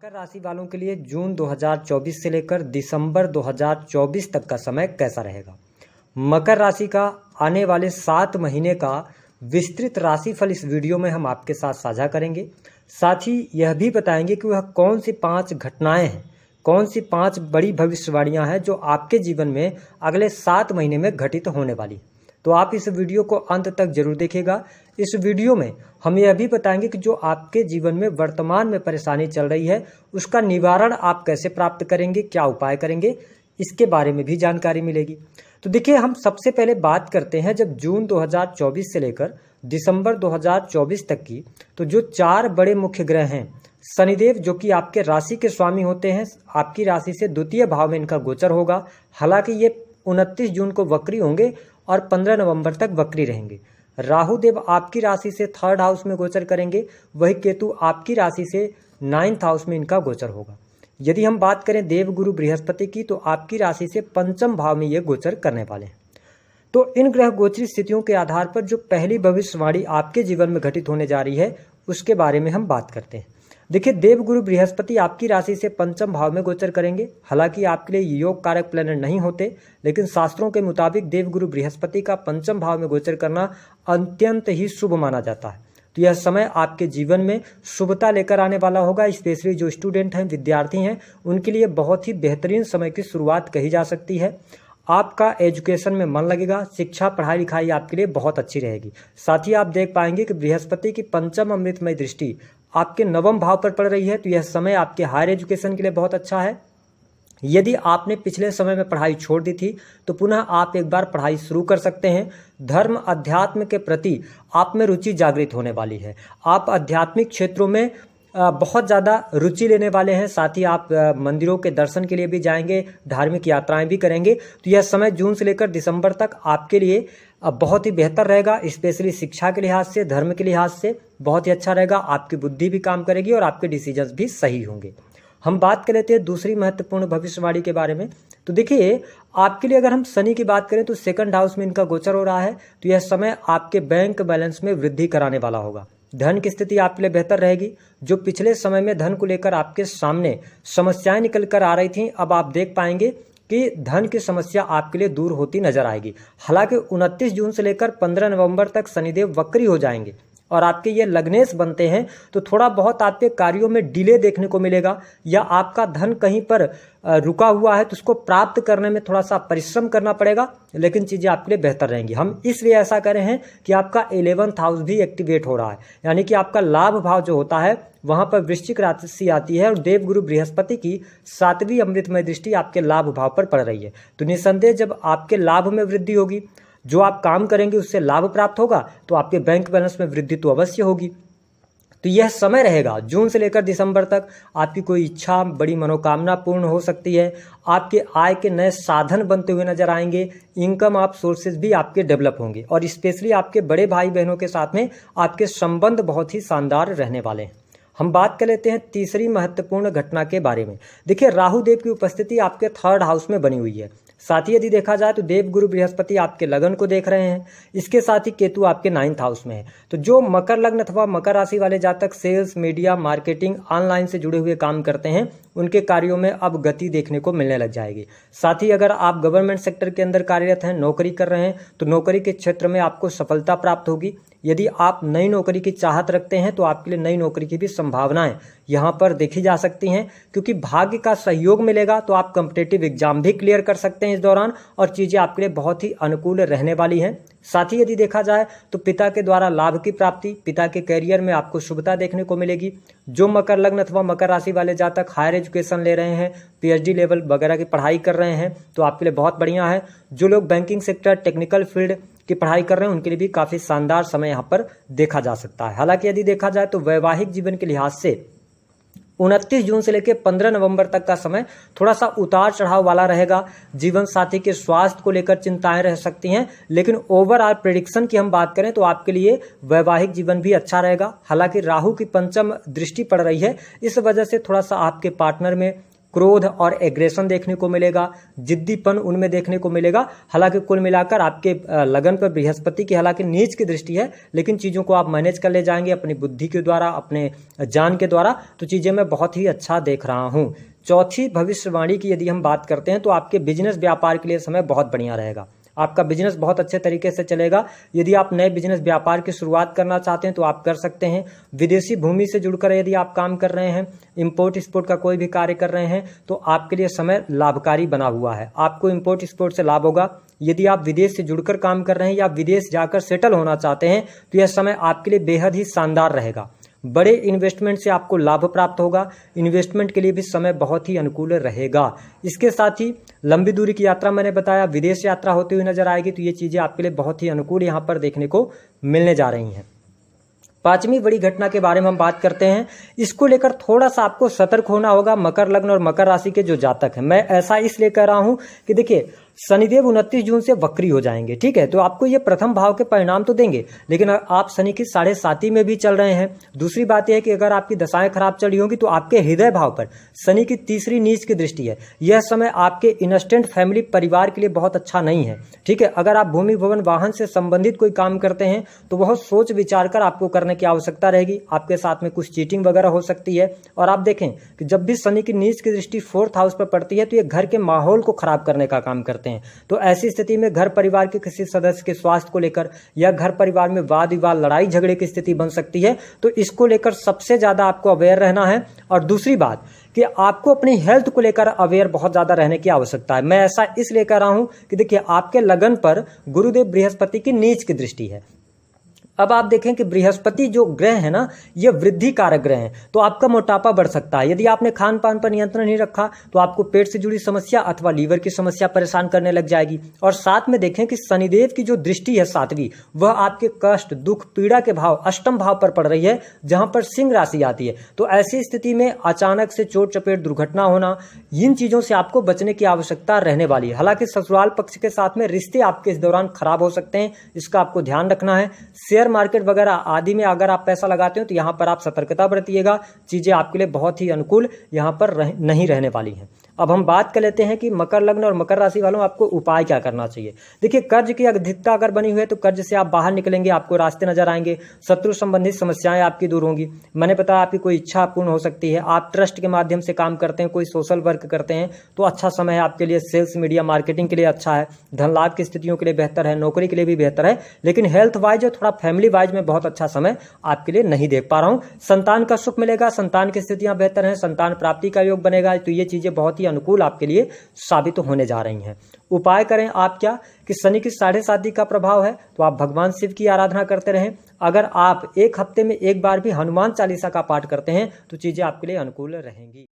मकर राशि वालों के लिए जून 2024 से लेकर दिसंबर 2024 तक का समय कैसा रहेगा। मकर राशि का आने वाले 7 महीने का विस्तृत राशिफल इस वीडियो में हम आपके साथ साझा करेंगे। साथ ही यह भी बताएंगे कि वह कौन सी 5 घटनाएं हैं, कौन सी 5 बड़ी भविष्यवाणियां हैं जो आपके जीवन में अगले 7 महीने में घटित होने वाली। तो आप इस वीडियो को अंत तक जरूर देखिएगा। इस वीडियो में हम यह भी बताएंगे कि जो आपके जीवन में वर्तमान में परेशानी चल रही है उसका निवारण आप कैसे प्राप्त करेंगे, क्या उपाय करेंगे, इसके बारे में भी जानकारी मिलेगी। तो देखिए, हम सबसे पहले बात करते हैं जब जून 2024 से लेकर दिसंबर 2024 तक की, तो जो 4 बड़े मुख्य ग्रह हैं, शनिदेव जो कि आपके राशि के स्वामी होते हैं, आपकी राशि से द्वितीय भाव में इनका गोचर होगा। हालांकि ये 29 जून को वक्री होंगे और 15 नवंबर तक वक्री रहेंगे। राहु देव आपकी राशि से 3rd हाउस में गोचर करेंगे, वही केतु आपकी राशि से 9th हाउस में इनका गोचर होगा। यदि हम बात करें देवगुरु बृहस्पति की, तो आपकी राशि से 5th भाव में ये गोचर करने वाले हैं। तो इन ग्रह गोचरी स्थितियों के आधार पर जो पहली भविष्यवाणी आपके जीवन में घटित होने जा रही है उसके बारे में हम बात करते हैं। देखिए, देवगुरु बृहस्पति आपकी राशि से 5th भाव में गोचर करेंगे। हालांकि आपके लिए योग कारक प्लैनेट नहीं होते, लेकिन शास्त्रों के मुताबिक देवगुरु बृहस्पति का 5th भाव में गोचर करना अत्यंत ही शुभ माना जाता है। तो यह समय आपके जीवन में शुभता लेकर आने वाला होगा। स्पेशली जो स्टूडेंट हैं, विद्यार्थी हैं, उनके लिए बहुत ही बेहतरीन समय की शुरुआत कही जा सकती है। आपका एजुकेशन में मन लगेगा, शिक्षा पढ़ाई लिखाई आपके लिए बहुत अच्छी रहेगी। साथ ही आप देख पाएंगे कि बृहस्पति की 5th अमृतमय दृष्टि आपके 9वें भाव पर पड़ रही है। तो यह समय आपके हायर एजुकेशन के लिए बहुत अच्छा है। यदि आपने पिछले समय में पढ़ाई छोड़ दी थी तो पुनः आप एक बार पढ़ाई शुरू कर सकते हैं। धर्म अध्यात्म के प्रति आप में रुचि जागृत होने वाली है। आप आध्यात्मिक क्षेत्रों में बहुत ज़्यादा रुचि लेने वाले हैं। साथ ही आप मंदिरों के दर्शन के लिए भी जाएंगे, धार्मिक यात्राएं भी करेंगे। तो यह समय जून से लेकर दिसंबर तक आपके लिए बहुत ही बेहतर रहेगा। स्पेशली शिक्षा के लिहाज से, धर्म के लिहाज से बहुत ही अच्छा रहेगा। आपकी बुद्धि भी काम करेगी और आपके डिसीजंस भी सही होंगे। हम बात कर लेते हैं दूसरी महत्वपूर्ण भविष्यवाणी के बारे में। तो देखिए, आपके लिए अगर हम शनि की बात करें तो 2nd हाउस में इनका गोचर हो रहा है। तो यह समय आपके बैंक बैलेंस में वृद्धि कराने वाला होगा। धन की स्थिति आपके लिए बेहतर रहेगी। जो पिछले समय में धन को लेकर आपके सामने समस्याएं निकल कर आ रही थी, अब आप देख पाएंगे कि धन की समस्या आपके लिए दूर होती नजर आएगी। हालांकि 29 जून से लेकर 15 नवंबर तक शनिदेव वक्री हो जाएंगे और आपके ये लग्नेश बनते हैं, तो थोड़ा बहुत आपके कार्यों में डिले देखने को मिलेगा, या आपका धन कहीं पर रुका हुआ है तो उसको प्राप्त करने में थोड़ा सा परिश्रम करना पड़ेगा, लेकिन चीज़ें आपके लिए बेहतर रहेंगी। हम इसलिए ऐसा करें हैं कि आपका 11th हाउस भी एक्टिवेट हो रहा है, यानी कि आपका लाभ भाव जो होता है वहां पर वृश्चिक राशि आती है और देवगुरु बृहस्पति की 7वीं अमृतमय दृष्टि आपके लाभ भाव पर पड़ रही है। तो निसंदेह जब आपके लाभ में वृद्धि होगी, जो आप काम करेंगे उससे लाभ प्राप्त होगा, तो आपके बैंक बैलेंस में वृद्धि तो अवश्य होगी। तो यह समय रहेगा जून से लेकर दिसंबर तक। आपकी कोई इच्छा, बड़ी मनोकामना पूर्ण हो सकती है। आपके आय के नए साधन बनते हुए नजर आएंगे। इनकम आप सोर्सेज भी आपके डेवलप होंगे और स्पेशली आपके बड़े भाई बहनों के साथ में आपके संबंध बहुत ही शानदार रहने वाले हैं। हम बात कर लेते हैं तीसरी महत्वपूर्ण घटना के बारे में। देखिए, राहु देव की उपस्थिति आपके 3rd हाउस में बनी हुई है। साथ ही यदि देखा जाए तो देवगुरु बृहस्पति आपके लगन को देख रहे हैं। इसके साथ ही केतु आपके 9th हाउस में है। तो जो मकर लग्न अथवा मकर राशि वाले जातक सेल्स, मीडिया, मार्केटिंग, ऑनलाइन से जुड़े हुए काम करते हैं, उनके कार्यों में अब गति देखने को मिलने लग जाएगी। साथ ही अगर आप गवर्नमेंट सेक्टर के अंदर कार्यरत हैं, नौकरी कर रहे हैं, तो नौकरी के क्षेत्र में आपको सफलता प्राप्त होगी। यदि आप नई नौकरी की चाहत रखते हैं तो आपके लिए नई नौकरी की भी संभावनाएं यहाँ पर देखी जा सकती हैं, क्योंकि भाग्य का सहयोग मिलेगा तो आप कॉम्पिटिटिव एग्जाम भी क्लियर कर सकते हैं इस दौरान और चीज़ें आपके लिए बहुत ही अनुकूल रहने वाली हैं। साथ ही यदि देखा जाए तो पिता के द्वारा लाभ की प्राप्ति, पिता के करियर में आपको शुभता देखने को मिलेगी। जो मकर लग्न अथवा मकर राशि वाले जातक हायर एजुकेशन ले रहे हैं, PhD लेवल वगैरह की पढ़ाई कर रहे हैं, तो आपके लिए बहुत बढ़िया है। जो लोग बैंकिंग सेक्टर, टेक्निकल फील्ड की पढ़ाई कर रहे हैं, उनके लिए भी काफ़ी शानदार समय यहाँ पर देखा जा सकता है। हालांकि यदि देखा जाए तो वैवाहिक जीवन के लिहाज से 29 जून से लेकर 15 नवंबर तक का समय थोड़ा सा उतार चढ़ाव वाला रहेगा। जीवन साथी के स्वास्थ्य को लेकर चिंताएं रह सकती हैं, लेकिन ओवरऑल प्रेडिक्शन की हम बात करें तो आपके लिए वैवाहिक जीवन भी अच्छा रहेगा। हालांकि राहु की 5th दृष्टि पड़ रही है, इस वजह से थोड़ा सा आपके पार्टनर में क्रोध और एग्रेशन देखने को मिलेगा, जिद्दीपन उनमें देखने को मिलेगा। हालांकि कुल मिलाकर आपके लगन पर बृहस्पति की हालांकि नीच की दृष्टि है, लेकिन चीज़ों को आप मैनेज कर ले जाएंगे अपनी बुद्धि के द्वारा, अपने ज्ञान के द्वारा। तो चीज़ें मैं बहुत ही अच्छा देख रहा हूँ। चौथी भविष्यवाणी की यदि हम बात करते हैं तो आपके बिजनेस व्यापार के लिए समय बहुत बढ़िया रहेगा। आपका बिजनेस बहुत अच्छे तरीके से चलेगा। यदि आप नए बिजनेस व्यापार की शुरुआत करना चाहते हैं तो आप कर सकते हैं। विदेशी भूमि से जुड़कर यदि आप काम कर रहे हैं, इंपोर्ट एक्सपोर्ट का कोई भी कार्य कर रहे हैं, तो आपके लिए समय लाभकारी बना हुआ है। आपको इंपोर्ट एक्सपोर्ट से लाभ होगा। यदि आप विदेश से जुड़कर काम कर रहे हैं या विदेश जाकर सेटल होना चाहते हैं तो यह समय आपके लिए बेहद ही शानदार रहेगा। बड़े इन्वेस्टमेंट से आपको लाभ प्राप्त होगा। इन्वेस्टमेंट के लिए भी समय बहुत ही अनुकूल रहेगा। इसके साथ ही लंबी दूरी की यात्रा मैंने बताया, विदेश यात्रा होती हुई नजर आएगी, तो ये चीज़ें आपके लिए बहुत ही अनुकूल यहाँ पर देखने को मिलने जा रही हैं। पांचवी बड़ी घटना के बारे में हम बात करते हैं। इसको लेकर थोड़ा सा आपको सतर्क होना होगा मकर लग्न और मकर राशि के जो जातक हैं। मैं ऐसा इसलिए कह रहा हूं कि देखिए, शनिदेव 29 जून से वक्री हो जाएंगे, ठीक है। तो आपको ये प्रथम भाव के परिणाम तो देंगे, लेकिन आप शनि की 7.5 में भी चल रहे हैं। दूसरी बात यह है कि अगर आपकी दशाएं खराब चल रही होंगी तो आपके हृदय भाव पर शनि की तीसरी नीच की दृष्टि है। यह समय आपके इंस्टेंट फैमिली परिवार के लिए बहुत अच्छा नहीं है, ठीक है। अगर आप भूमि भवन वाहन से संबंधित कोई काम करते हैं तो बहुत सोच विचार कर आपको करने की आवश्यकता रहेगी। आपके साथ में कुछ चीटिंग वगैरह हो सकती है। और आप देखें कि जब भी शनि की नीच की दृष्टि 4th हाउस पर पड़ती है तो ये घर के माहौल को खराब करने का काम करते हैं। तो ऐसी स्थिति में घर परिवार के किसी सदस्य के स्वास्थ्य को लेकर या घर परिवार में वाद विवाद, लड़ाई झगड़े की स्थिति बन सकती है। तो इसको लेकर सबसे ज्यादा आपको अवेयर रहना है। और दूसरी बात कि आपको अपनी हेल्थ को लेकर अवेयर बहुत ज्यादा रहने की आवश्यकता है। मैं ऐसा इसलिए कह रहा हूं कि देखिए, आपके लगन पर गुरुदेव बृहस्पति की नीच की दृष्टि है। अब आप देखें कि बृहस्पति जो ग्रह है ना, ये वृद्धि कारक ग्रह है। तो आपका मोटापा बढ़ सकता है। यदि आपने खान पान पर नियंत्रण नहीं रखा तो आपको पेट से जुड़ी समस्या अथवा लीवर की समस्या परेशान करने लग जाएगी। और साथ में देखें कि शनिदेव की जो दृष्टि है 7वीं, वह आपके कष्ट, दुख, पीड़ा के भाव अष्टम भाव पर पड़ रही है, जहां पर सिंह राशि आती है। तो ऐसी स्थिति में अचानक से चोट चपेट, दुर्घटना होना, इन चीजों से आपको बचने की आवश्यकता रहने वाली है। हालांकि ससुराल पक्ष के साथ में रिश्ते आपके इस दौरान खराब हो सकते हैं, इसका आपको ध्यान रखना है। शेयर मार्केट वगैरह आदि में अगर आप पैसा लगाते हो तो यहां पर आप सतर्कता बरतिएगा। चीजें आपके लिए बहुत ही अनुकूल यहां पर नहीं रहने वाली हैं। अब हम बात कर लेते हैं कि मकर लग्न और मकर राशि वालों आपको उपाय क्या करना चाहिए। देखिए, कर्ज की अधिकता अगर बनी हुई है तो कर्ज से आप बाहर निकलेंगे, आपको रास्ते नजर आएंगे। शत्रु संबंधित समस्याएं आपकी दूर होंगी। मैंने बताया आपकी कोई इच्छा पूर्ण हो सकती है। आप ट्रस्ट के माध्यम से काम करते हैं, कोई सोशल वर्क करते हैं तो अच्छा समय है आपके लिए। सेल्स, मीडिया, मार्केटिंग के लिए अच्छा है। धन लाभ की स्थितियों के लिए बेहतर है। नौकरी के लिए भी बेहतर है। लेकिन हेल्थ वाइज और थोड़ा फैमिली वाइज में बहुत अच्छा समय आपके लिए नहीं देख पा रहा हूं। संतान का सुख मिलेगा, संतान की स्थितियां बेहतर हैं, संतान प्राप्ति का योग बनेगा। तो ये चीजें बहुत ही अनुकूल आपके लिए साबित होने जा रही हैं। उपाय करें आप क्या कि शनि की 7.5 का प्रभाव है तो आप भगवान शिव की आराधना करते रहें। अगर आप एक हफ्ते में एक बार भी हनुमान चालीसा का पाठ करते हैं तो चीजें आपके लिए अनुकूल रहेंगी।